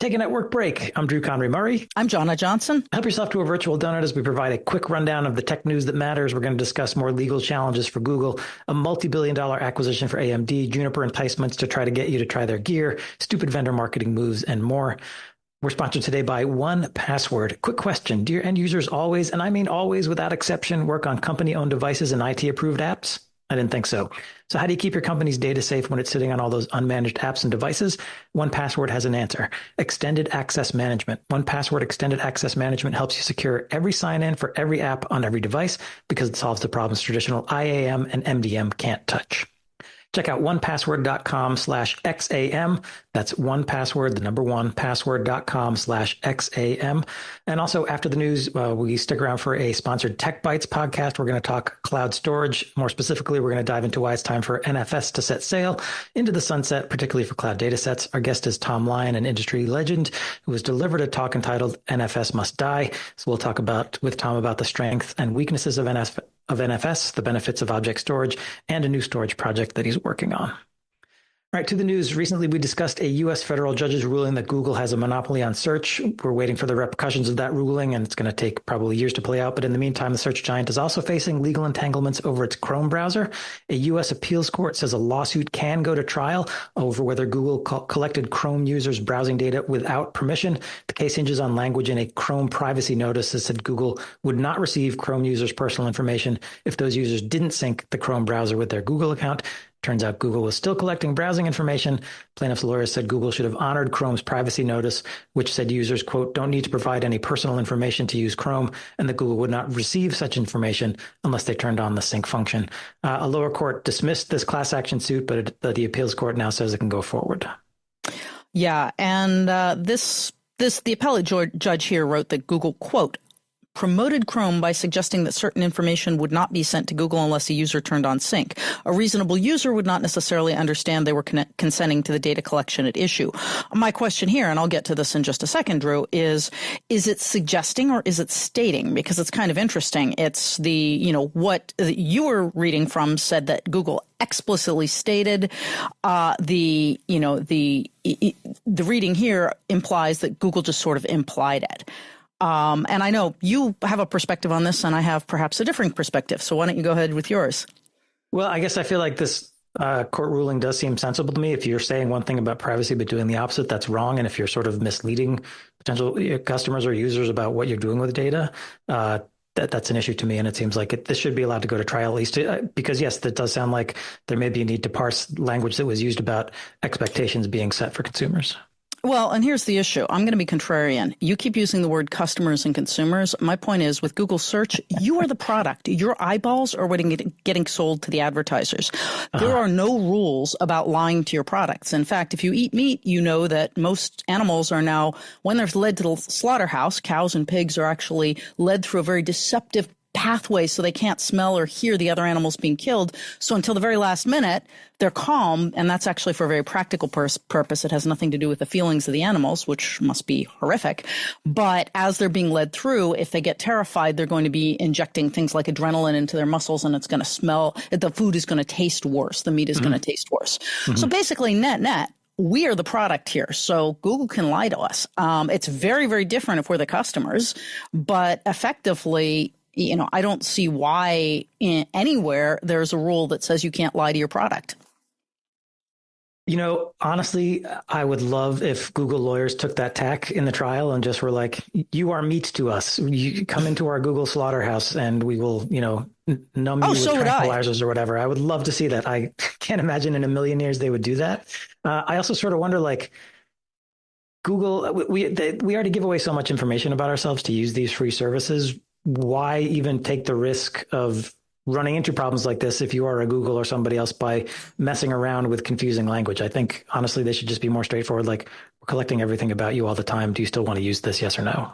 Take a network break. I'm Drew Conry Murray. I'm Jonna Johnson. Help yourself to a virtual donut as we provide a quick rundown of the tech news that matters. We're going to discuss more legal challenges for Google, a multi-billion-dollar acquisition for AMD, Juniper enticements to try to get you to try their gear, stupid vendor marketing moves, and more. We're sponsored today by 1Password. Quick question. Do your end users always, and I mean always without exception, work on company-owned devices and IT-approved apps? I didn't think so. So how do you keep your company's data safe when it's sitting on all those unmanaged apps and devices? 1Password has an answer. Extended Access Management. 1Password Extended Access Management helps you secure every sign-in for every app on every device because it solves the problems traditional IAM and MDM can't touch. Check out onepassword.com/XAM. That's 1Password, the number one, password.com/XAM. And also after the news, we stick around for a sponsored Tech Bytes podcast. We're going to talk cloud storage. More specifically, we're going to dive into why it's time for NFS to set sail into the sunset, particularly for cloud data sets. Our guest is Tom Lyon, an industry legend who has delivered a talk entitled NFS Must Die. So we'll talk with Tom about the strengths and weaknesses of NFS, the benefits of object storage, and a new storage project that he's working on. All right, to the news. Recently, we discussed a U.S. federal judge's ruling that Google has a monopoly on search. We're waiting for the repercussions of that ruling, and it's going to take probably years to play out. But in the meantime, the search giant is also facing legal entanglements over its Chrome browser. A U.S. appeals court says a lawsuit can go to trial over whether Google collected Chrome users' browsing data without permission. The case hinges on language in a Chrome privacy notice that said Google would not receive Chrome users' personal information if those users didn't sync the Chrome browser with their Google account. Turns out Google was still collecting browsing information. Plaintiff's lawyers said Google should have honored Chrome's privacy notice, which said users, quote, don't need to provide any personal information to use Chrome, and that Google would not receive such information unless they turned on the sync function. A lower court dismissed this class action suit, but the appeals court now says it can go forward. Yeah, and the appellate judge here wrote that Google, quote, promoted Chrome by suggesting that certain information would not be sent to Google unless a user turned on sync. A reasonable user would not necessarily understand they were consenting to the data collection at issue. My question here, and I'll get to this in just a second, Drew, is it suggesting or is it stating? Because it's kind of interesting. It's what you were reading from said that Google explicitly stated. The reading here implies that Google just sort of implied it. And I know you have a perspective on this, and I have perhaps a different perspective. So why don't you go ahead with yours? Well, I guess I feel like this court ruling does seem sensible to me. If you're saying one thing about privacy but doing the opposite, that's wrong. And if you're sort of misleading potential customers or users about what you're doing with data, that's an issue to me. And it seems like this should be allowed to go to trial, at least because, yes, that does sound like there may be a need to parse language that was used about expectations being set for consumers. Well, and here's the issue. I'm going to be contrarian. You keep using the word customers and consumers. My point is, with Google search, you are the product. Your eyeballs are getting sold to the advertisers. There are no rules about lying to your products. In fact, if you eat meat, you know that most animals are now, when they're led to the slaughterhouse, cows and pigs are actually led through a very deceptive pathway so they can't smell or hear the other animals being killed. So until the very last minute, they're calm, and that's actually for a very practical purpose. It has nothing to do with the feelings of the animals, which must be horrific. But as they're being led through, if they get terrified, they're going to be injecting things like adrenaline into their muscles, and it's going to smell, the food is going to taste worse. The meat is going to taste worse. So basically, net, we are the product here. So Google can lie to us. It's very, very different if we're the customers, but effectively, I don't see why anywhere there's a rule that says you can't lie to your product. Honestly, I would love if Google lawyers took that tack in the trial and just were like, you are meat to us. You come into our Google slaughterhouse and we will, numb you with tranquilizers or whatever. I would love to see that. I can't imagine in a million years they would do that. I also sort of wonder, Google, we already give away so much information about ourselves to use these free services. Why even take the risk of running into problems like this if you are a Google or somebody else by messing around with confusing language? I think, honestly, they should just be more straightforward. Like, we're collecting everything about you all the time. Do you still want to use this? Yes or no?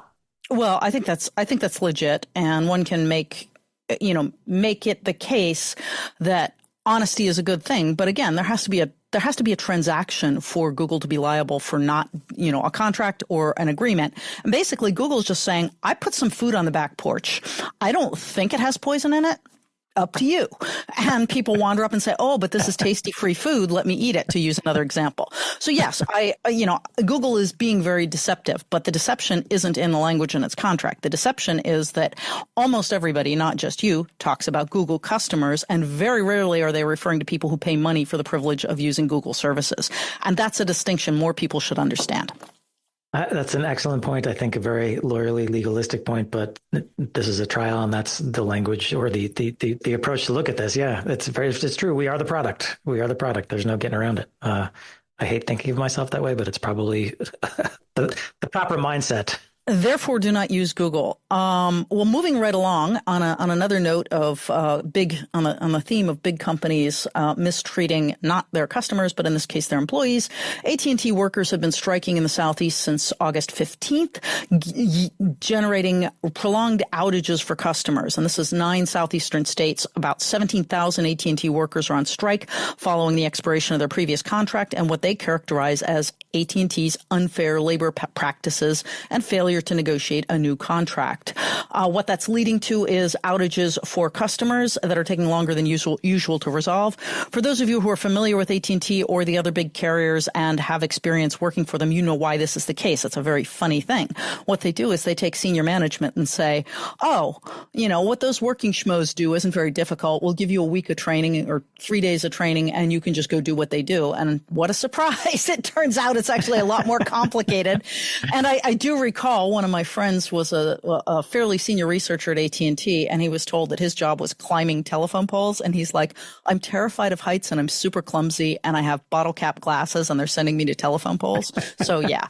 Well, I think that's legit. And one can make it the case that honesty is a good thing. But again, there has to be a transaction for Google to be liable for not, a contract or an agreement. And basically, Google's just saying, I put some food on the back porch. I don't think it has poison in it. Up to you. And people wander up and say, oh, but this is tasty free food. Let me eat it, to use another example. So yes, Google is being very deceptive, but the deception isn't in the language in its contract. The deception is that almost everybody, not just you, talks about Google customers, and very rarely are they referring to people who pay money for the privilege of using Google services. And that's a distinction more people should understand. That's an excellent point. I think a very lawyerly, legalistic point, but this is a trial, and that's the language or the approach to look at this. Yeah, it's true. We are the product. We are the product. There's no getting around it. I hate thinking of myself that way, but it's probably the proper mindset. Therefore, do not use Google. Well, moving right along on another note of on the theme of big companies mistreating not their customers, but in this case their employees. AT&T workers have been striking in the Southeast since August 15th, generating prolonged outages for customers. And this is 9 southeastern states. About 17,000 AT&T workers are on strike following the expiration of their previous contract and what they characterize as AT&T's unfair labor practices and failure to negotiate a new contract. What that's leading to is outages for customers that are taking longer than usual to resolve. For those of you who are familiar with AT&T or the other big carriers and have experience working for them, you know why this is the case. It's a very funny thing. What they do is they take senior management and say, oh, what those working schmoes do isn't very difficult. We'll give you a week of training or 3 days of training, and you can just go do what they do. And what a surprise. It turns out it's actually a lot more complicated. And I do recall one of my friends was a fairly senior researcher at AT&T, and he was told that his job was climbing telephone poles. And he's like, I'm terrified of heights and I'm super clumsy and I have bottle cap glasses and they're sending me to telephone poles. So yeah.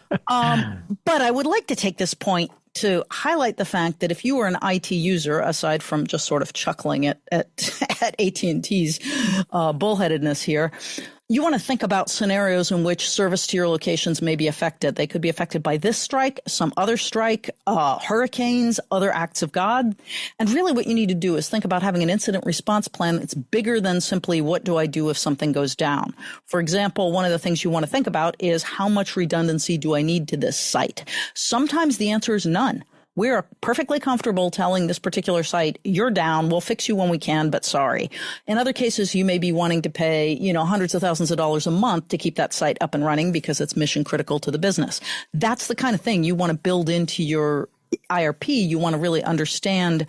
But I would like to take this point to highlight the fact that if you were an IT user, aside from just sort of chuckling at AT&T's bullheadedness here, you want to think about scenarios in which service to your locations may be affected. They could be affected by this strike, some other strike, hurricanes, other acts of God. And really what you need to do is think about having an incident response plan that's bigger than simply what do I do if something goes down. For example, one of the things you want to think about is how much redundancy do I need to this site? Sometimes the answer is none. We're perfectly comfortable telling this particular site, you're down, we'll fix you when we can, but sorry. In other cases, you may be wanting to pay, hundreds of thousands of dollars a month to keep that site up and running because it's mission critical to the business. That's the kind of thing you want to build into your IRP. You want to really understand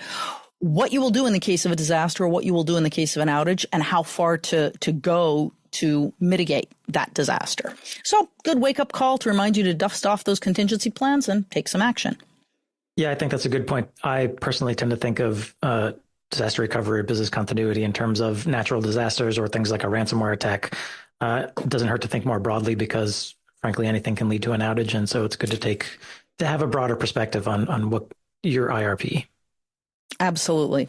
what you will do in the case of a disaster or what you will do in the case of an outage and how far to go to mitigate that disaster. So good wake-up call to remind you to dust off those contingency plans and take some action. Yeah, I think that's a good point. I personally tend to think of disaster recovery or business continuity in terms of natural disasters or things like a ransomware attack. It doesn't hurt to think more broadly because, frankly, anything can lead to an outage. And so it's good to have a broader perspective on what your IRP. Absolutely.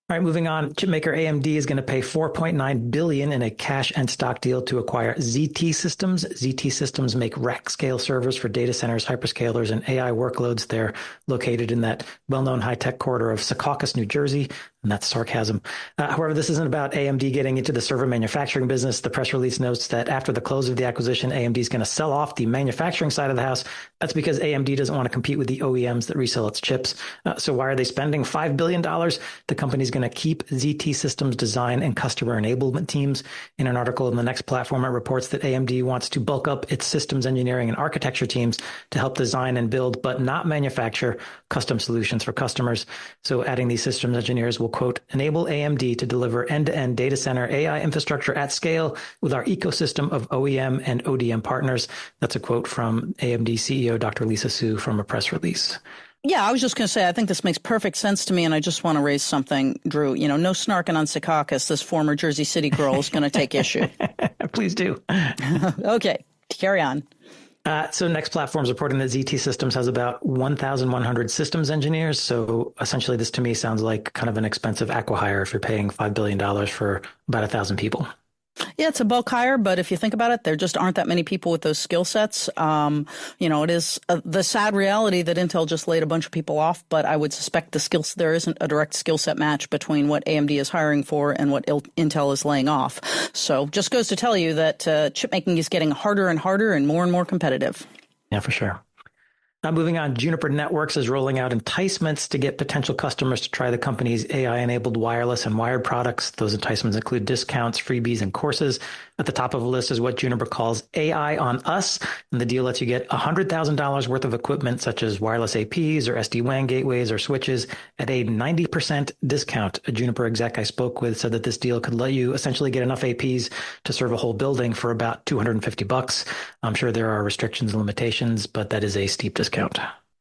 All right, moving on. Chipmaker AMD is going to pay $4.9 billion in a cash and stock deal to acquire ZT Systems. ZT Systems make rack scale servers for data centers, hyperscalers, and AI workloads. They're located in that well-known high-tech corridor of Secaucus, New Jersey. And that's sarcasm. However, this isn't about AMD getting into the server manufacturing business. The press release notes that after the close of the acquisition, AMD is going to sell off the manufacturing side of the house. That's because AMD doesn't want to compete with the OEMs that resell its chips. So why are they spending $5 billion? The company's going to keep ZT Systems design and customer enablement teams. In an article in the Next Platform, it reports that AMD wants to bulk up its systems engineering and architecture teams to help design and build, but not manufacture custom solutions for customers. So adding these systems engineers will, quote, enable AMD to deliver end-to-end data center AI infrastructure at scale with our ecosystem of OEM and ODM partners. That's a quote from AMD CEO Dr. Lisa Su from a press release. Yeah, I was just going to say, I think this makes perfect sense to me, and I just want to raise something, Drew. No snarking on Secaucus. This former Jersey City girl is going to take issue. Please do. Okay, carry on. So Next Platform's reporting that ZT Systems has about 1,100 systems engineers. So essentially, this to me sounds like kind of an expensive acqui-hire if you're paying $5 billion for about 1,000 people. Yeah, it's a bulk hire, but if you think about it, there just aren't that many people with those skill sets. It is the sad reality that Intel just laid a bunch of people off, but I would suspect there isn't a direct skill set match between what AMD is hiring for and what Intel is laying off. So just goes to tell you that chip making is getting harder and harder and more competitive. Yeah, for sure. Now, moving on, Juniper Networks is rolling out enticements to get potential customers to try the company's AI-enabled wireless and wired products. Those enticements include discounts, freebies, and courses. At the top of the list is what Juniper calls AI on Us, and the deal lets you get $100,000 worth of equipment such as wireless APs or SD-WAN gateways or switches at a 90% discount. A Juniper exec I spoke with said that this deal could let you essentially get enough APs to serve a whole building for about $250. I'm sure there are restrictions and limitations, but that is a steep discount.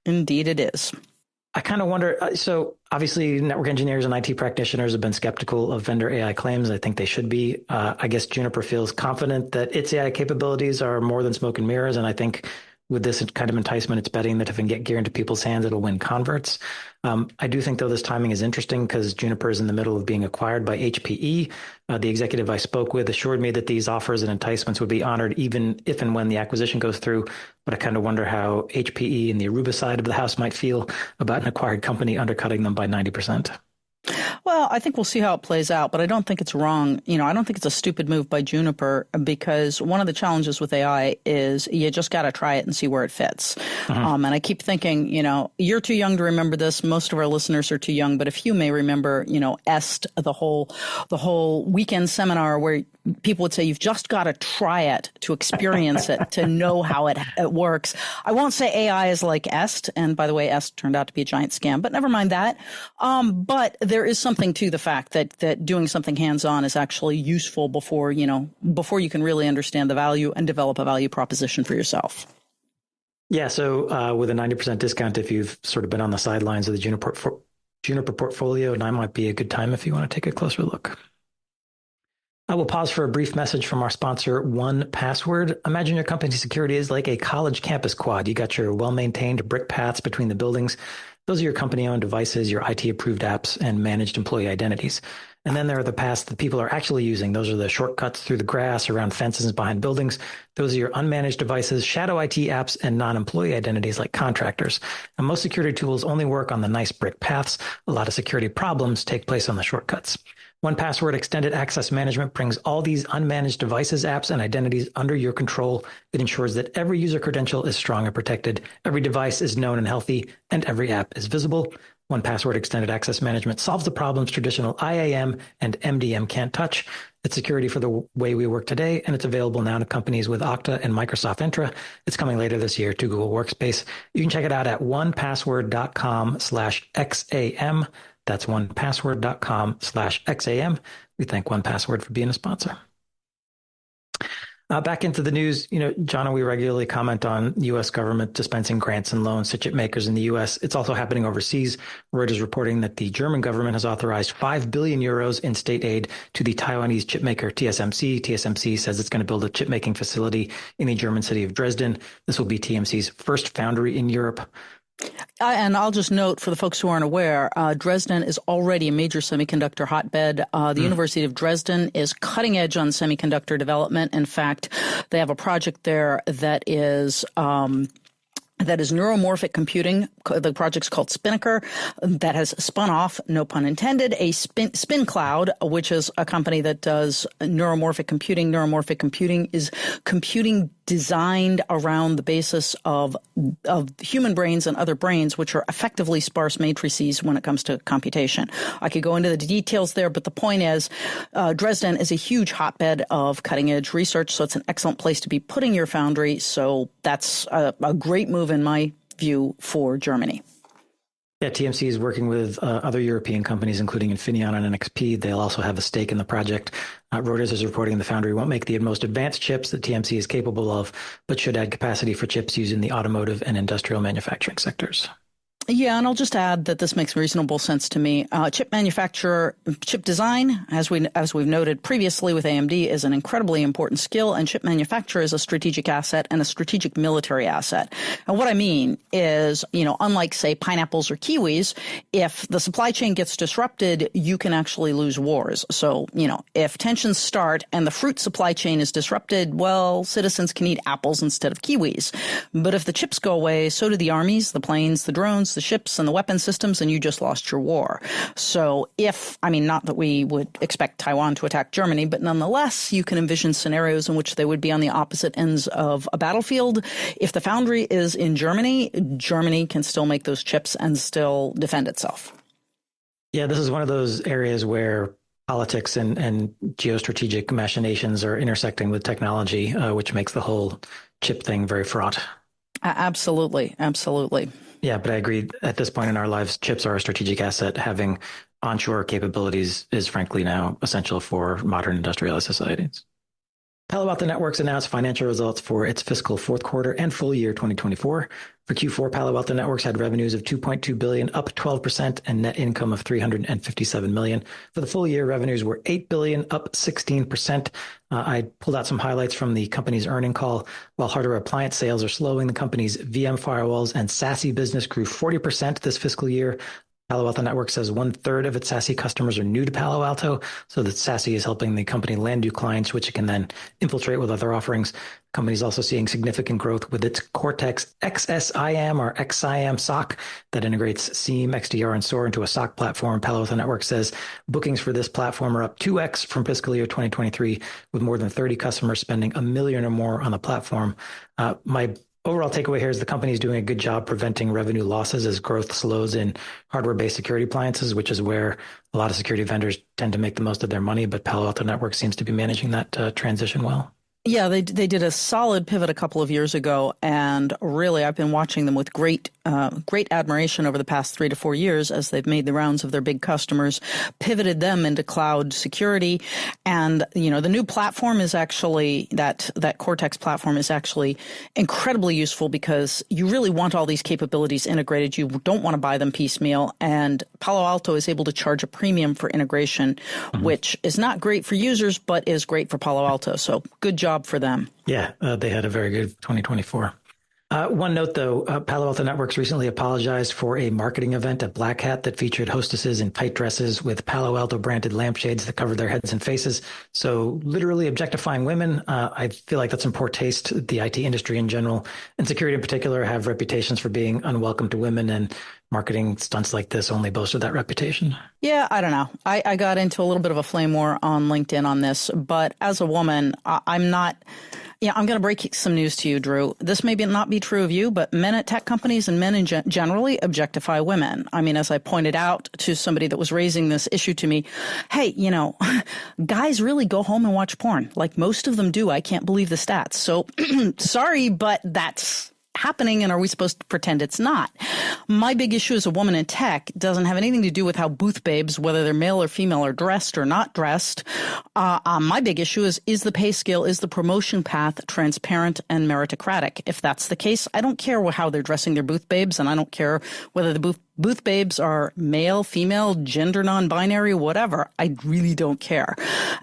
Indeed, it is. I kind of wonder, so obviously network engineers and IT practitioners have been skeptical of vendor AI claims. I think they should be. I guess Juniper feels confident that its AI capabilities are more than smoke and mirrors. And I think with this kind of enticement, it's betting that if it can get gear into people's hands, it'll win converts. I do think, though, this timing is interesting because Juniper is in the middle of being acquired by HPE. The executive I spoke with assured me that these offers and enticements would be honored even if and when the acquisition goes through. But I kind of wonder how HPE and the Aruba side of the house might feel about an acquired company undercutting them by 90%. Well, I think we'll see how it plays out, but I don't think it's wrong. I don't think it's a stupid move by Juniper because one of the challenges with AI is you just got to try it and see where it fits. And I keep thinking, you're too young to remember this. Most of our listeners are too young, but if you may remember, EST, the whole weekend seminar where people would say you've just got to try it to experience it, to know how it works. I won't say AI is like EST, and by the way, EST turned out to be a giant scam, but never mind that. But there is something to the fact that doing something hands-on is actually useful before you can really understand the value and develop a value proposition for yourself. Yeah, so with a 90% discount, if you've sort of been on the sidelines of the Juniper portfolio, now might be a good time if you want to take a closer look. I will pause for a brief message from our sponsor, 1Password. Imagine your company's security is like a college campus quad. You got your well-maintained brick paths between the buildings. Those are your company-owned devices, your IT-approved apps, and managed employee identities. And then there are the paths that people are actually using. Those are the shortcuts through the grass, around fences, and behind buildings. Those are your unmanaged devices, shadow IT apps, and non-employee identities like contractors. And most security tools only work on the nice brick paths. A lot of security problems take place on the shortcuts. 1Password Extended Access Management brings all these unmanaged devices, apps, and identities under your control. It ensures that every user credential is strong and protected, every device is known and healthy, and every app is visible. 1Password Extended Access Management solves the problems traditional IAM and MDM can't touch. It's security for the way we work today, and it's available now to companies with Okta and Microsoft Entra. It's coming later this year to Google Workspace. You can check it out at onepassword.com/XAM. That's onepassword.com/XAM. We thank 1Password for being a sponsor. Back into the news, John, we regularly comment on U.S. government dispensing grants and loans to chip makers in the U.S. It's also happening overseas. Reuters reporting that the German government has authorized 5 billion euros in state aid to the Taiwanese chip maker TSMC. TSMC says it's going to build a chip making facility in the German city of Dresden. This will be TMC's first foundry in Europe. And I'll just note for the folks who aren't aware, Dresden is already a major semiconductor hotbed. The University of Dresden is cutting edge on semiconductor development. In fact, they have a project there that is neuromorphic computing. The project's called Spinnaker, that has spun off, no pun intended, a Spin Cloud, which is a company that does neuromorphic computing. Neuromorphic computing is computing designed around the basis of human brains and other brains, which are effectively sparse matrices when it comes to computation. I could go into the details there, but the point is Dresden is a huge hotbed of cutting-edge research, so it's an excellent place to be putting your foundry. So that's a great move, in my view, for Germany. Yeah, TMC is working with other European companies, including Infineon and NXP. They'll also have a stake in the project. Reuters is reporting the foundry won't make the most advanced chips that TMC is capable of, but should add capacity for chips used in the automotive and industrial manufacturing sectors. Yeah, and I'll just add that this makes reasonable sense to me. Chip manufacturer, chip design, as we've noted previously with AMD, is an incredibly important skill, and chip manufacture is a strategic asset and a strategic military asset. And what I mean is, unlike, say, pineapples or kiwis, if the supply chain gets disrupted, you can actually lose wars. So, if tensions start and the fruit supply chain is disrupted, well, citizens can eat apples instead of kiwis. But if the chips go away, so do the armies, the planes, the drones, the ships and the weapon systems, and you just lost your war. So not that we would expect Taiwan to attack Germany, but nonetheless, you can envision scenarios in which they would be on the opposite ends of a battlefield. If the foundry is in Germany, Germany can still make those chips and still defend itself. Yeah, this is one of those areas where politics and geostrategic machinations are intersecting with technology, which makes the whole chip thing very fraught. Absolutely. Absolutely. Yeah, but I agree. At this point in our lives, chips are a strategic asset. Having onshore capabilities is frankly now essential for modern industrialized societies. Palo Alto Networks announced financial results for its fiscal fourth quarter and full year 2024. For Q4, Palo Alto Networks had revenues of $2.2 billion, up 12%, and net income of $357 million. For the full year, revenues were $8 billion, up 16%. I pulled out some highlights from the company's earnings call. While hardware appliance sales are slowing, the company's VM firewalls and SASE business grew 40% this fiscal year. Palo Alto Networks says 1/3 of its SASE customers are new to Palo Alto, so that SASE is helping the company land new clients, which it can then infiltrate with other offerings. The company is also seeing significant growth with its Cortex XSIAM or XIAM SOC that integrates SIEM, XDR, and SOAR into a SOC platform. Palo Alto Networks says bookings for this platform are up 2x from fiscal year 2023, with more than 30 customers spending $1 million or more on the platform. My overall takeaway here is the company is doing a good job preventing revenue losses as growth slows in hardware-based security appliances, which is where a lot of security vendors tend to make the most of their money. But Palo Alto Networks seems to be managing that transition well. Yeah, they did a solid pivot a couple of years ago, and really I've been watching them with great admiration over the past 3 to 4 years as they've made the rounds of their big customers, pivoted them into cloud security, and the new platform is actually that Cortex platform is actually incredibly useful because you really want all these capabilities integrated. You don't want to buy them piecemeal, and Palo Alto is able to charge a premium for integration, which is not great for users but is great for Palo Alto. So good job for them. Yeah, they had a very good 2024. One note, though, Palo Alto Networks recently apologized for a marketing event at Black Hat that featured hostesses in tight dresses with Palo Alto branded lampshades that covered their heads and faces. So literally objectifying women. I feel like that's in poor taste. The IT industry in general and security in particular have reputations for being unwelcome to women, and marketing stunts like this only bolster that reputation. Yeah, I don't know. I got into a little bit of a flame war on LinkedIn on this, but as a woman, I'm not. Yeah, I'm going to break some news to you, Drew. This may not be true of you, but men at tech companies and men generally objectify women. I mean, as I pointed out to somebody that was raising this issue to me, hey, guys really go home and watch porn. Like most of them do. I can't believe the stats. So sorry, but that's happening, and are we supposed to pretend it's not? My big issue as a woman in tech doesn't have anything to do with how booth babes, whether they're male or female, are dressed or not dressed. My big issue is the pay scale, is the promotion path transparent and meritocratic? If that's the case, I don't care how they're dressing their booth babes, and I don't care whether the booth babes are male, female, gender non-binary, whatever. I really don't care.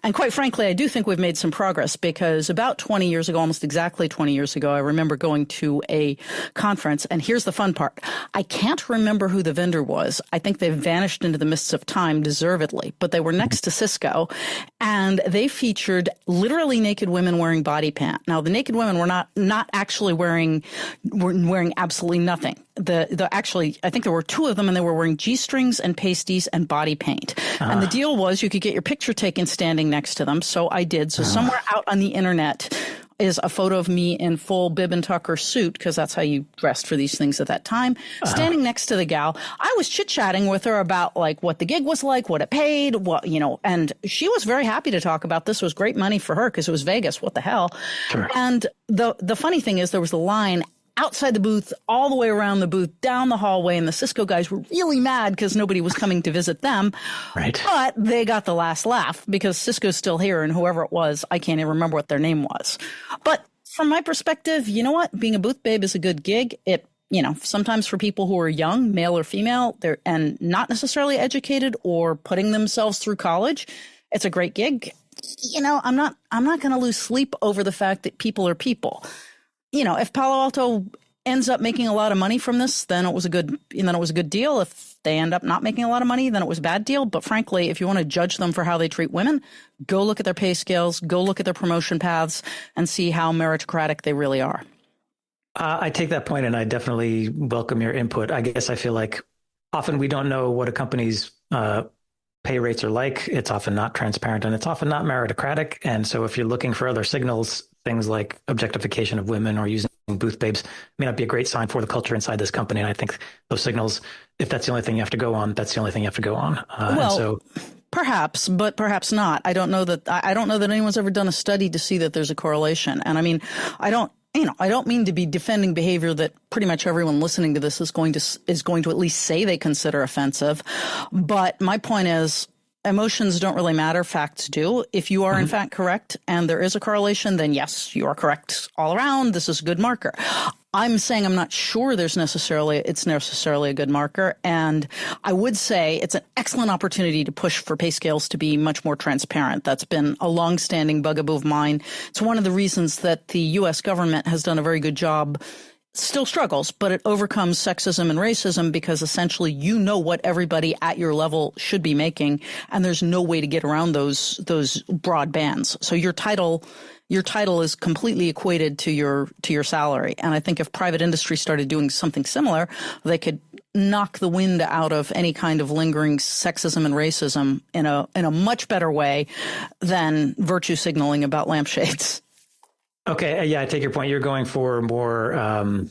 And quite frankly, I do think we've made some progress because about 20 years ago, almost exactly 20 years ago, I remember going to a conference, and here's the fun part. I can't remember who the vendor was. I think they vanished into the mists of time deservedly, but they were next to Cisco, and they featured literally naked women wearing body paint. Now, the naked women were not actually wearing absolutely nothing. Actually, I think there were two of them, and they were wearing G-strings and pasties and body paint. And the deal was you could get your picture taken standing next to them. So I did. So somewhere out on the internet is a photo of me in full bib and tucker suit, because that's how you dressed for these things at that time, standing next to the gal. I was chit-chatting with her about like what the gig was like, what it paid, and she was very happy to talk about this. It was great money for her because it was Vegas. What the hell? Sure. And the funny thing is there was a line outside the booth, all the way around the booth, down the hallway, and the Cisco guys were really mad because nobody was coming to visit them. Right. But they got the last laugh because Cisco's still here, and whoever it was, I can't even remember what their name was. But from my perspective, you know what? Being a booth babe is a good gig. Sometimes for people who are young, male or female, and not necessarily educated or putting themselves through college, it's a great gig. I'm not going to lose sleep over the fact that people are people. If Palo Alto ends up making a lot of money from this, then it was a good deal. If they end up not making a lot of money, then it was a bad deal. But frankly, if you want to judge them for how they treat women, go look at their pay scales, go look at their promotion paths, and see how meritocratic they really are. I take that point and I definitely welcome your input. I guess I feel like often we don't know what a company's pay rates are like. It's often not transparent and it's often not meritocratic. And so if you're looking for other signals, things like objectification of women or using booth babes may not be a great sign for the culture inside this company. And I think those signals, if that's the only thing you have to go on, that's the only thing you have to go on. Perhaps, but perhaps not. I don't know that anyone's ever done a study to see that there's a correlation. And I mean, I don't mean to be defending behavior that pretty much everyone listening to this is going to at least say they consider offensive. But my point is, emotions don't really matter. Facts do. If you are in fact correct and there is a correlation, then yes, you are correct all around. This is a good marker. I'm saying I'm not sure it's necessarily a good marker. And I would say it's an excellent opportunity to push for pay scales to be much more transparent. That's been a longstanding bugaboo of mine. It's one of the reasons that the U.S. government has done a very good job. Still struggles, but it overcomes sexism and racism because essentially you know what everybody at your level should be making, and there's no way to get around those broad bands. So your title is completely equated to your salary. And I think if private industry started doing something similar, they could knock the wind out of any kind of lingering sexism and racism in a much better way than virtue signaling about lampshades. Okay. Yeah, I take your point. You're going for more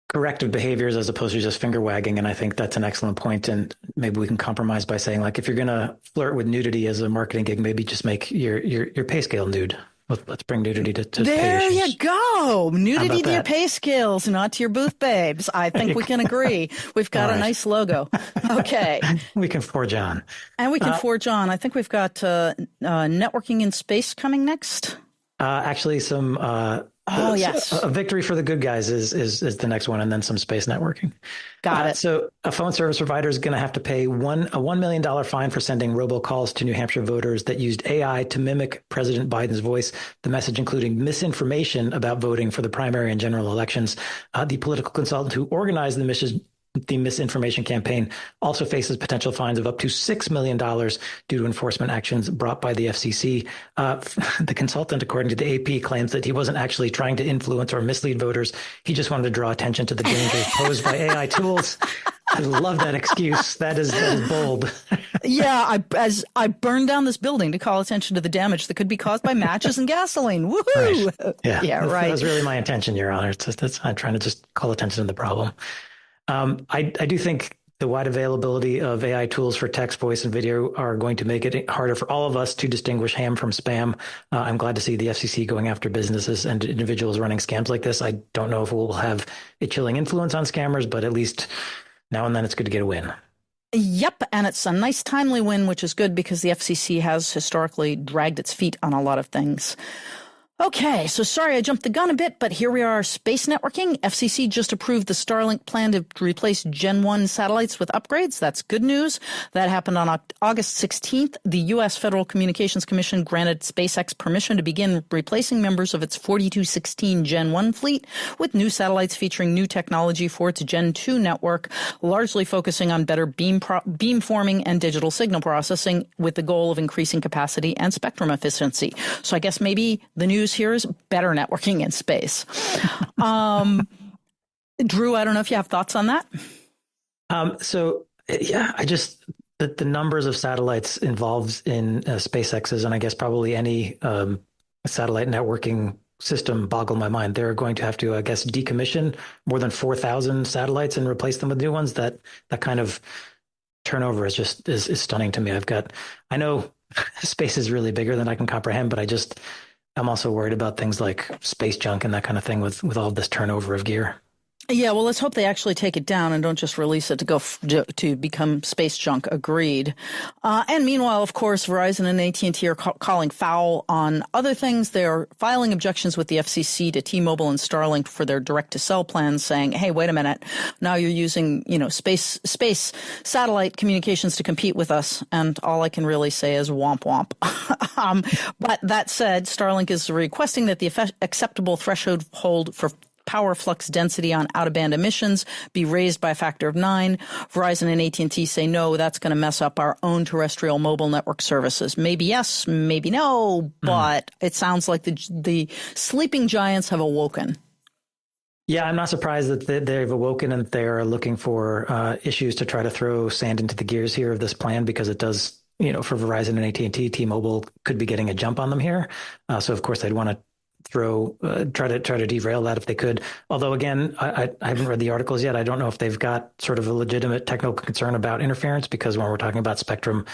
corrective behaviors as opposed to just finger wagging. And I think that's an excellent point. And maybe we can compromise by saying, like, if you're going to flirt with nudity as a marketing gig, maybe just make your pay scale nude. Let's bring nudity to there pay you go. Nudity to your pay scales, not to your booth babes. I think we can agree. We've got a nice logo. Okay. We can forge on. And we can forge on. I think we've got networking in space coming next. Actually, some yes, a victory for the good guys is the next one, and then some space networking. Got it. So a phone service provider is going to have to pay a $1 million fine for sending robocalls to New Hampshire voters that used AI to mimic President Biden's voice. The message including misinformation about voting for the primary and general elections. The political consultant who organized the misinformation campaign also faces potential fines of up to $6 million due to enforcement actions brought by the FCC. The consultant, according to the AP, claims that he wasn't actually trying to influence or mislead voters. He just wanted to draw attention to the dangers posed by AI tools. I love that excuse. That is bold. Yeah, I burned down this building to call attention to the damage that could be caused by matches and gasoline. Woohoo! Right. Yeah, right. That was really my intention, Your Honor. I'm trying to just call attention to the problem. I do think the wide availability of AI tools for text, voice, and video are going to make it harder for all of us to distinguish ham from spam. I'm glad to see the FCC going after businesses and individuals running scams like this. I don't know if it will have a chilling influence on scammers, but at least now and then it's good to get a win. Yep, and it's a nice timely win, which is good because the FCC has historically dragged its feet on a lot of things. Okay, so sorry I jumped the gun a bit, but here we are, space networking. FCC just approved the Starlink plan to replace Gen 1 satellites with upgrades. That's good news. That happened on August 16th. The U.S. Federal Communications Commission granted SpaceX permission to begin replacing members of its 4216 Gen 1 fleet with new satellites featuring new technology for its Gen 2 network, largely focusing on better beamforming and digital signal processing with the goal of increasing capacity and spectrum efficiency. So I guess maybe the news here is better networking in space. Drew, I don't know if you have thoughts on that. The numbers of satellites involved in SpaceX's, and I guess probably any satellite networking system boggle my mind. They're going to have to, I guess, decommission more than 4,000 satellites and replace them with new ones. That kind of turnover is stunning to me. I know space is really bigger than I can comprehend, but I'm also worried about things like space junk and that kind of thing with all this turnover of gear. Yeah, well, let's hope they actually take it down and don't just release it to become space junk. Agreed. And meanwhile, of course, Verizon and AT&T are calling foul on other things. They are filing objections with the FCC to T-Mobile and Starlink for their direct-to-cell plans, saying, "Hey, wait a minute! Now you're using, space satellite communications to compete with us." And all I can really say is womp womp. But that said, Starlink is requesting that the acceptable threshold for power flux density on out-of-band emissions be raised by a factor of 9. Verizon and AT&T say no, that's going to mess up our own terrestrial mobile network services. Maybe yes, maybe no, but it sounds like the sleeping giants have awoken. Yeah, I'm not surprised that they've awoken and they're looking for issues to try to throw sand into the gears here of this plan because it does, for Verizon and AT&T, T-Mobile could be getting a jump on them here. So of course they'd want to try to derail that if they could. Although again, I haven't read the articles yet. I don't know if they've got sort of a legitimate technical concern about interference because when we're talking about spectrum,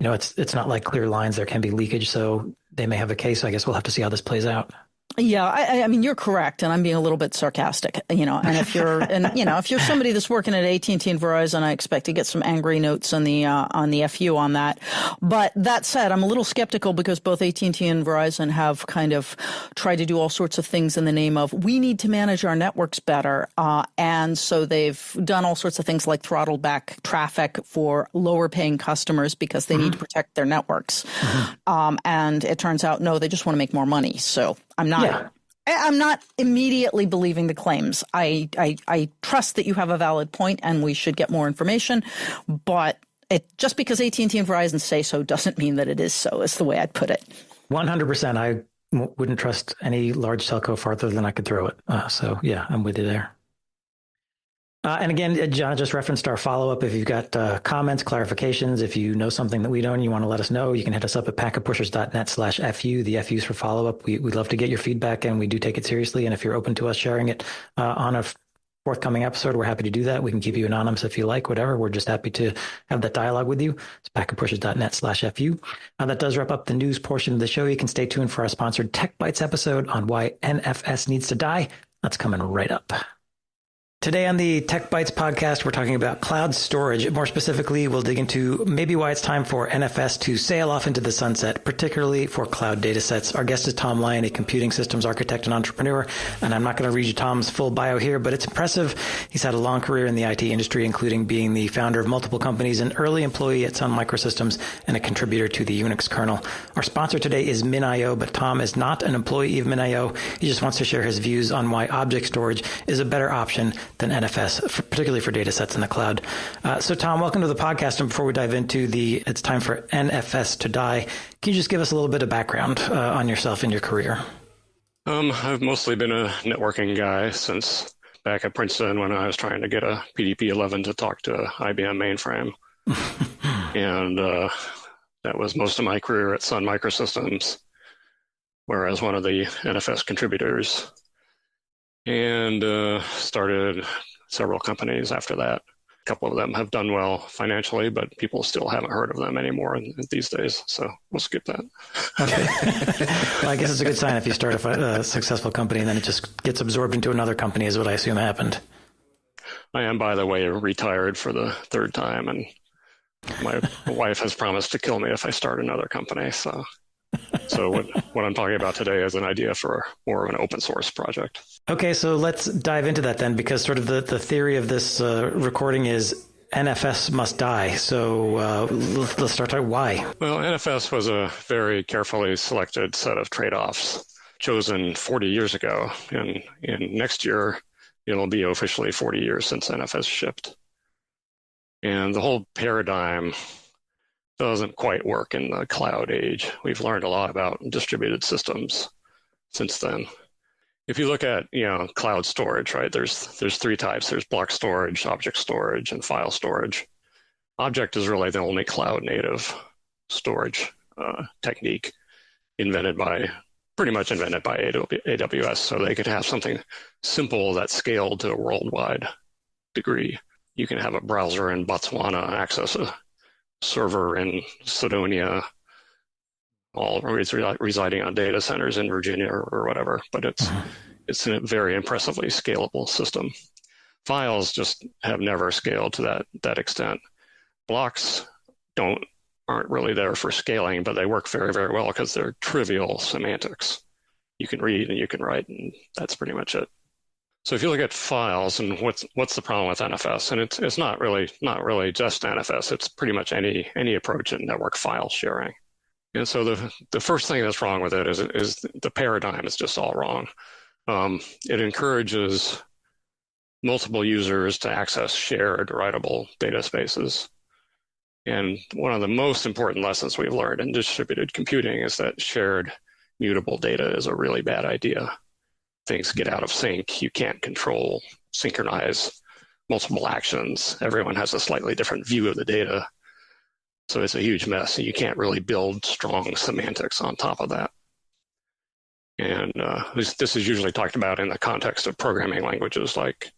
it's not like clear lines. There can be leakage, so they may have a case. I guess we'll have to see how this plays out. Yeah, I mean, you're correct, and I'm being a little bit sarcastic, and if you're somebody that's working at AT&T and Verizon, I expect to get some angry notes on the FU on that. But that said, I'm a little skeptical because both AT&T and Verizon have kind of tried to do all sorts of things in the name of we need to manage our networks better, and so they've done all sorts of things like throttle back traffic for lower paying customers because they need to protect their networks. And it turns out, no, they just want to make more money. So I'm not immediately believing the claims. I trust that you have a valid point and we should get more information, but just because AT&T and Verizon say so doesn't mean that it is so, is the way I'd put it. 100%. I wouldn't trust any large telco farther than I could throw it. So yeah, I'm with you there. And again, John just referenced our follow-up. If you've got comments, clarifications, if you know something that we don't and you want to let us know, you can hit us up at packetpushers.net/FU. The FU's for follow-up. We'd love to get your feedback, and we do take it seriously. And if you're open to us sharing it on a forthcoming episode, we're happy to do that. We can keep you anonymous if you like, whatever. We're just happy to have that dialogue with you. It's packetpushers.net/FU. That does wrap up the news portion of the show. You can stay tuned for our sponsored Tech Bites episode on why NFS needs to die. That's coming right up. Today on the Tech Bytes podcast, we're talking about cloud storage. More specifically, we'll dig into maybe why it's time for NFS to sail off into the sunset, particularly for cloud data sets. Our guest is Tom Lyon, a computing systems architect and entrepreneur. And I'm not going to read you Tom's full bio here, but it's impressive. He's had a long career in the IT industry, including being the founder of multiple companies, an early employee at Sun Microsystems, and a contributor to the Unix kernel. Our sponsor today is Min.io, but Tom is not an employee of Min.io. He just wants to share his views on why object storage is a better option than NFS, particularly for data sets in the cloud. So Tom, welcome to the podcast. And before we dive into it's time for NFS to die, can you just give us a little bit of background on yourself and your career? I've mostly been a networking guy since back at Princeton when I was trying to get a PDP-11 to talk to IBM mainframe. And that was most of my career at Sun Microsystems, where I was one of the NFS contributors. And started several companies after that. A couple of them have done well financially, but people still haven't heard of them anymore these days. So we'll skip that. Okay. Well, I guess it's a good sign if you start a successful company and then it just gets absorbed into another company is what I assume happened. I am, by the way, retired for the third time, and my wife has promised to kill me if I start another company. So what I'm talking about today is an idea for more of an open source project. Okay, so let's dive into that then, because sort of the theory of this recording is NFS must die. So let's start out why. Well, NFS was a very carefully selected set of trade-offs chosen 40 years ago. And next year, it'll be officially 40 years since NFS shipped. And the whole paradigm doesn't quite work in the cloud age. We've learned a lot about distributed systems since then. If you look at, cloud storage, right, there's three types. There's block storage, object storage, and file storage. Object is really the only cloud native storage technique pretty much invented by AWS, so they could have something simple that scaled to a worldwide degree. You can have a browser in Botswana access a server in Cydonia, all residing on data centers in Virginia or whatever, but it's a very impressively scalable system. Files just have never scaled to that extent. Blocks aren't really there for scaling, but they work very, very well because they're trivial semantics. You can read and you can write, and that's pretty much it. So if you look at files and what's the problem with NFS, and it's not really just NFS. It's pretty much any approach in network file sharing. And so the first thing that's wrong with it is the paradigm is just all wrong. It encourages multiple users to access shared writable data spaces. And one of the most important lessons we've learned in distributed computing is that shared mutable data is a really bad idea. things get out of sync. You can't synchronize multiple actions. Everyone has a slightly different view of the data. So it's a huge mess, and you can't really build strong semantics on top of that. And this is usually talked about in the context of programming languages, like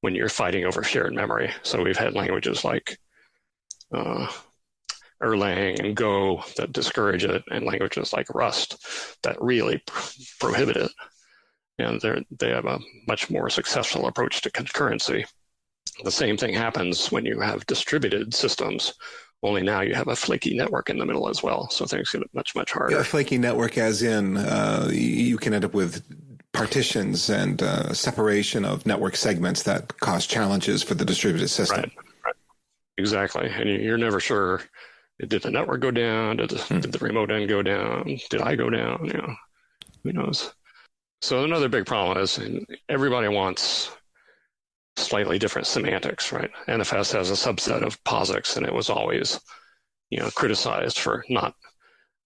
when you're fighting over shared memory. So we've had languages like Erlang and Go that discourage it, and languages like Rust that really prohibit it. And they have a much more successful approach to concurrency. The same thing happens when you have distributed systems, only now you have a flaky network in the middle as well. So things get much, much harder. Yeah, a flaky network as in you can end up with partitions and separation of network segments that cause challenges for the distributed system. Right. Exactly. And you're never sure, did the network go down? Did the remote end go down? Did I go down? Who knows? So another big problem is everybody wants slightly different semantics, right? NFS has a subset of POSIX, and it was always, criticized for not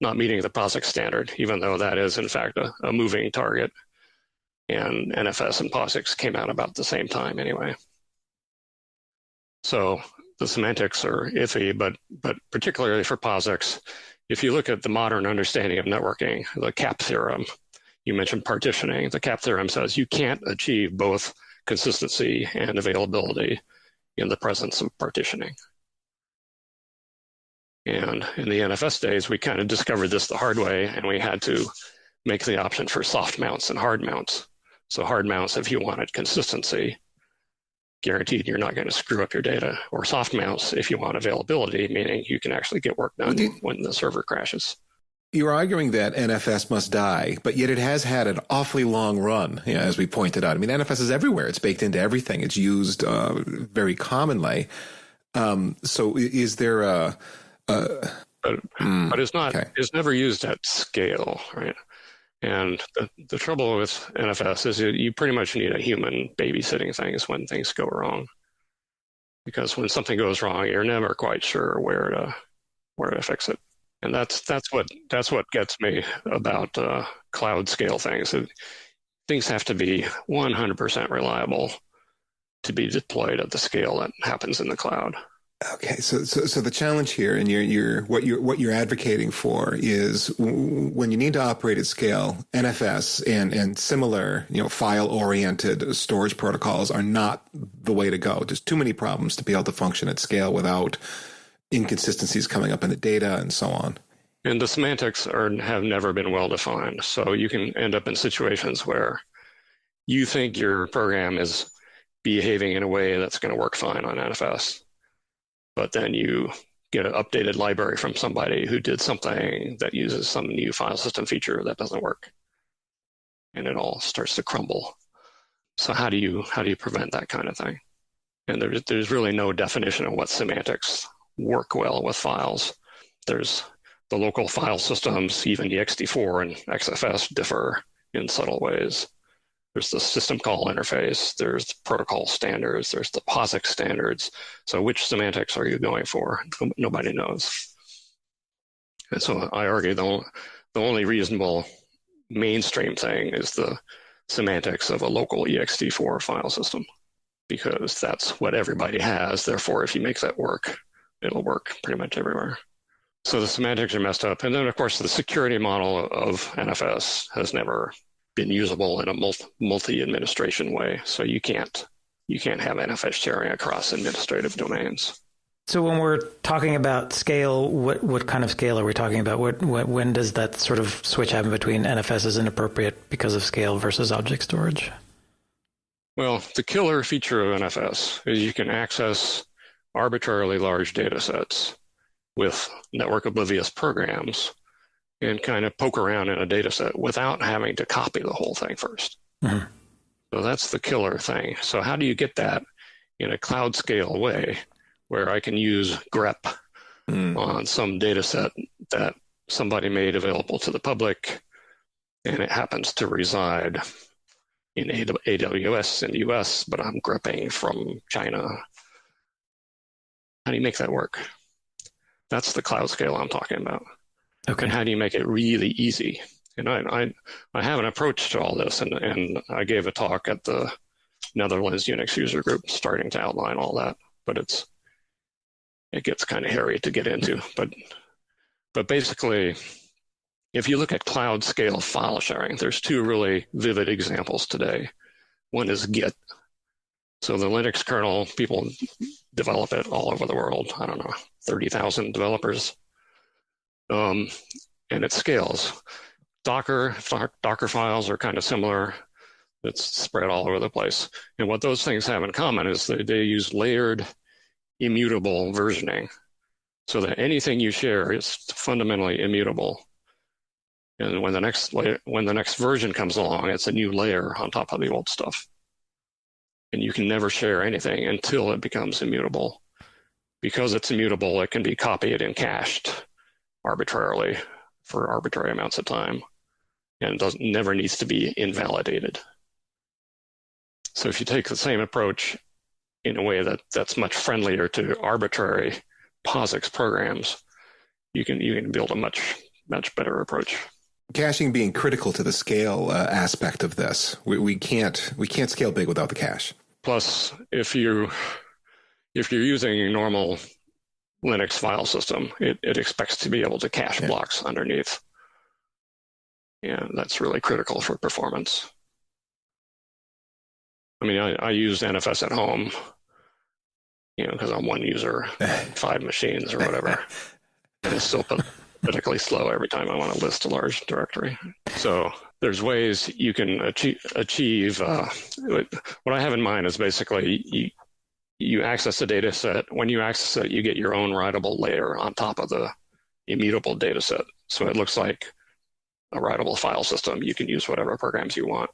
meeting the POSIX standard, even though that is in fact a moving target. And NFS and POSIX came out about the same time anyway. So the semantics are iffy, but particularly for POSIX, if you look at the modern understanding of networking, the CAP theorem, you mentioned partitioning. The CAP theorem says you can't achieve both consistency and availability in the presence of partitioning. And in the NFS days, we kind of discovered this the hard way, and we had to make the option for soft mounts and hard mounts. So hard mounts, if you wanted consistency, guaranteed you're not going to screw up your data, or soft mounts if you want availability, meaning you can actually get work done when the server crashes. You're arguing that NFS must die, but yet it has had an awfully long run, as we pointed out. I mean, NFS is everywhere. It's baked into everything. It's used very commonly. So is there but it's not. Okay. It's never used at scale, right? And the trouble with NFS is you pretty much need a human babysitting things when things go wrong. Because when something goes wrong, you're never quite sure where to fix it. And that's what gets me about Cloudscale things. Things have to be 100% reliable to be deployed at the scale that happens in the cloud. Okay, so the challenge here, and what you're advocating for is when you need to operate at scale, NFS and similar file-oriented storage protocols are not the way to go. There's too many problems to be able to function at scale without inconsistencies coming up in the data and so on. And the semantics have never been well defined, so you can end up in situations where you think your program is behaving in a way that's going to work fine on NFS. But then you get an updated library from somebody who did something that uses some new file system feature that doesn't work, and it all starts to crumble. So how do you prevent that kind of thing? And there's really no definition of what semantics work well with files. There's the local file systems, even ext4 and XFS differ in subtle ways. There's the system call interface, there's the protocol standards, there's the POSIX standards. So which semantics are you going for? Nobody knows. And so I argue the only reasonable mainstream thing is the semantics of a local ext4 file system, because that's what everybody has. Therefore, if you make that work, it'll work pretty much everywhere. So the semantics are messed up. And then, of course, the security model of NFS has never been usable in a multi-administration way. So you can't have NFS sharing across administrative domains. So when we're talking about scale, what kind of scale are we talking about? When does that sort of switch happen between NFS is inappropriate because of scale versus object storage? Well, the killer feature of NFS is you can access arbitrarily large data sets with network oblivious programs and kind of poke around in a data set without having to copy the whole thing first. Mm-hmm. So that's the killer thing. So how do you get that in a cloud scale way where I can use grep on some data set that somebody made available to the public, and it happens to reside in AWS in the US, but I'm grepping from China? How do you make that work? That's the cloud scale I'm talking about. Okay. And how do you make it really easy? And I have an approach to all this, and I gave a talk at the Netherlands Unix user group starting to outline all that, but it gets kind of hairy to get into. But basically, if you look at cloud scale file sharing, there's two really vivid examples today. One is Git. So the Linux kernel, people develop it all over the world. I don't know, 30,000 developers. And it scales. Docker files are kind of similar. It's spread all over the place. And what those things have in common is that they use layered, immutable versioning, so that anything you share is fundamentally immutable. And when the next version comes along, it's a new layer on top of the old stuff. And you can never share anything until it becomes immutable. Because it's immutable, it can be copied and cached arbitrarily for arbitrary amounts of time, and never needs to be invalidated. So if you take the same approach in a way that's much friendlier to arbitrary POSIX programs, you can build a much better approach. Caching being critical to the scale aspect of this. We can't scale big without the cache. Plus, if you're using a normal Linux file system, it expects to be able to cache blocks underneath. And that's really critical for performance. I mean, I use NFS at home, because I'm one user, 5 machines or whatever. And it's still particularly slow every time I want to list a large directory. So there's ways you can achieve what I have in mind is basically you access the data set. When you access it, you get your own writable layer on top of the immutable data set. So it looks like a writable file system. You can use whatever programs you want.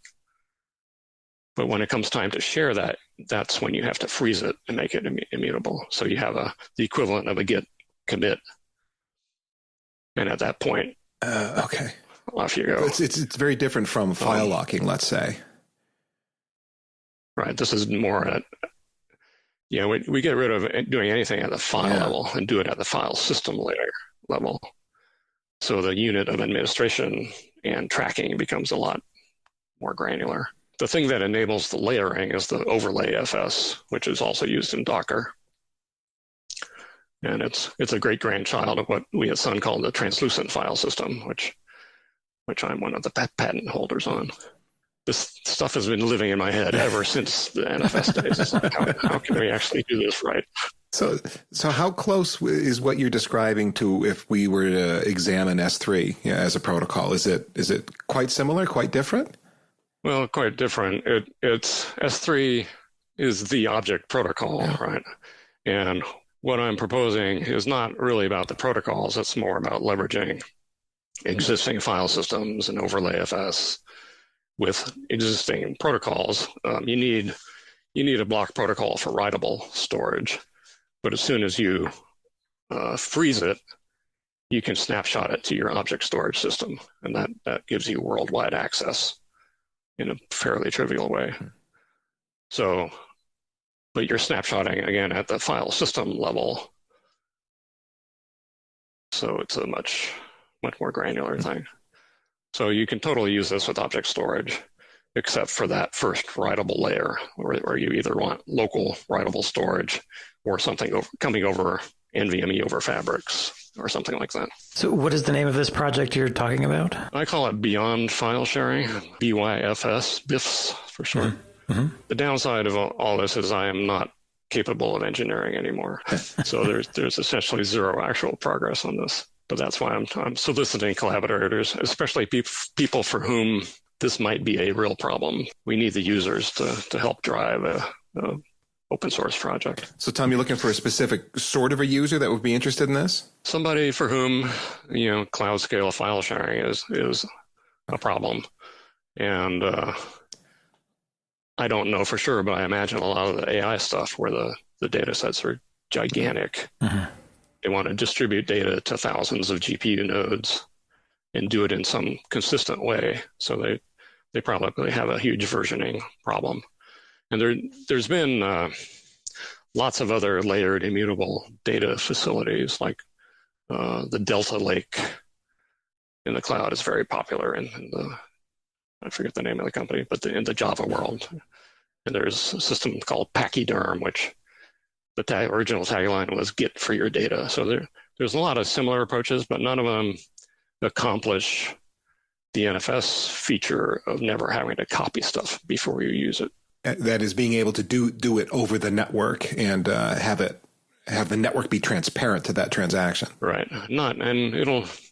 But when it comes time to share that, that's when you have to freeze it and make it immutable. So you have the equivalent of a git commit. And at that point, off you go. It's very different from file locking, let's say. Right. This is more we get rid of doing anything at the file level and do it at the file system layer level. So the unit of administration and tracking becomes a lot more granular. The thing that enables the layering is the overlay FS, which is also used in Docker. And it's a great grandchild of what we at Sun call the translucent file system, which I'm one of the patent holders on. This stuff has been living in my head ever since the NFS days. It's like, how can we actually do this right? So how close is what you're describing to if we were to examine S3 as a protocol? Is it quite similar, quite different? Well, quite different. It's S3 is the object protocol, right? And what I'm proposing is not really about the protocols. It's more about leveraging existing file systems and overlay FS with existing protocols. You need a block protocol for writable storage, but as soon as you freeze it, you can snapshot it to your object storage system, and that gives you worldwide access in a fairly trivial way. So, but you're snapshotting again at the file system level. So it's a much more granular thing. So you can totally use this with object storage, except for that first writable layer where you either want local writable storage or something coming over NVMe over fabrics or something like that. So what is the name of this project you're talking about? I call it Beyond File Sharing, BYFS, BIFs for short. Mm-hmm. The downside of all this is I am not capable of engineering anymore. So there's essentially zero actual progress on this. But that's why I'm soliciting collaborators, especially people for whom this might be a real problem. We need the users to help drive a open source project. So Tom, you're looking for a specific sort of a user that would be interested in this? Somebody for whom, cloud scale file sharing is a problem. And I don't know for sure, but I imagine a lot of the AI stuff where the data sets are gigantic. Mm-hmm. They want to distribute data to thousands of GPU nodes and do it in some consistent way. So they probably have a huge versioning problem. And there's been lots of other layered immutable data facilities like the Delta Lake in the cloud is very popular in the, I forget the name of the company, but in the Java world. And there's a system called Pachyderm, which the original tagline was "Get for your data." So there's a lot of similar approaches, but none of them accomplish the NFS feature of never having to copy stuff before you use it. That is being able to do it over the network and have the network be transparent to that transaction. Right.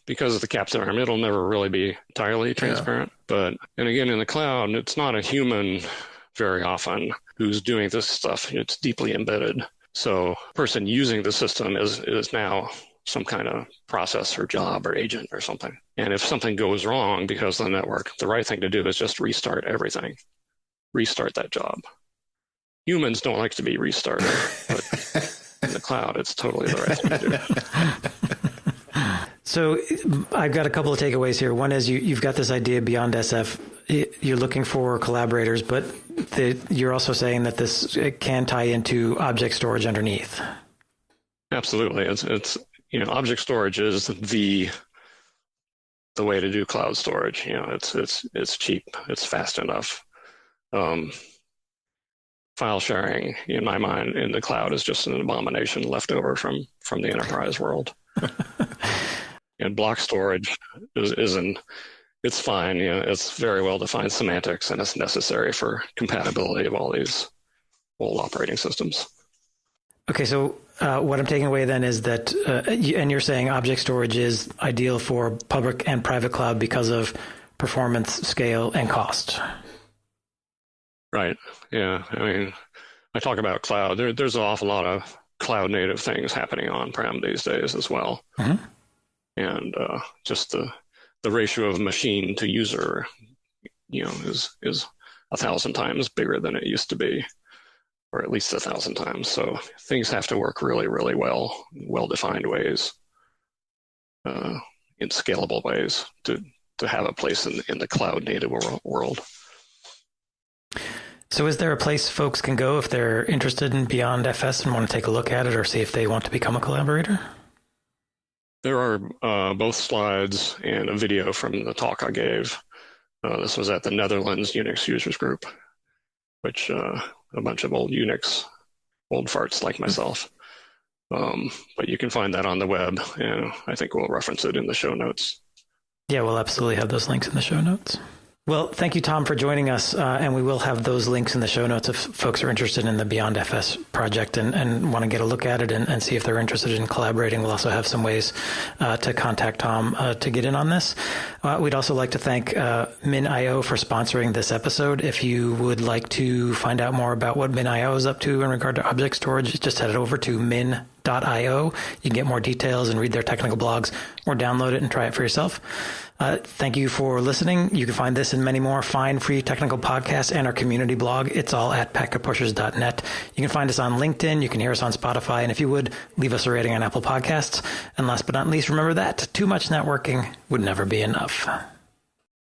Because of the cap theorem, it'll never really be entirely transparent. Yeah. And again, in the cloud, it's not a human very often who's doing this stuff. It's deeply embedded. So a person using the system is now some kind of process or job or agent or something. And if something goes wrong because of the network, the right thing to do is just restart everything. Restart that job. Humans don't like to be restarted, but in the cloud, it's totally the right thing to do. So I've got a couple of takeaways here. One is you've got this idea beyond SF. You're looking for collaborators, but you're also saying that this can tie into object storage underneath. Absolutely. It's object storage is the way to do cloud storage. It's cheap. It's fast enough. File sharing, in my mind, in the cloud is just an abomination left over from the enterprise world. And block storage it's fine. It's very well defined semantics, and it's necessary for compatibility of all these old operating systems. Okay, so what I'm taking away then is that, and you're saying object storage is ideal for public and private cloud because of performance, scale, and cost. Right. Yeah. I mean, I talk about cloud. There's an awful lot of cloud native things happening on-prem these days as well. Mm-hmm. And just the ratio of machine to user, is 1,000 times bigger than it used to be, or at least 1,000 times. So things have to work really, really well-defined ways, in scalable ways to have a place in the cloud native world. So is there a place folks can go if they're interested in Beyond FS and want to take a look at it or see if they want to become a collaborator? There are both slides and a video from the talk I gave. This was at the Netherlands Unix Users Group, which a bunch of old farts like myself. But you can find that on the web, and I think we'll reference it in the show notes. Yeah, we'll absolutely have those links in the show notes. Well, thank you, Tom, for joining us. And we will have those links in the show notes if folks are interested in the Beyond FS project and want to get a look at it and see if they're interested in collaborating. We'll also have some ways to contact Tom to get in on this. We'd also like to thank Min.io for sponsoring this episode. If you would like to find out more about what Min.io is up to in regard to object storage, just head over to min.io. You can get more details and read their technical blogs or download it and try it for yourself. Thank you for listening. You can find this and many more fine free technical podcasts and our community blog. It's all at packetpushers.net. You can find us on LinkedIn. You can hear us on Spotify. And if you would, leave us a rating on Apple Podcasts. And last but not least, remember that too much networking would never be enough.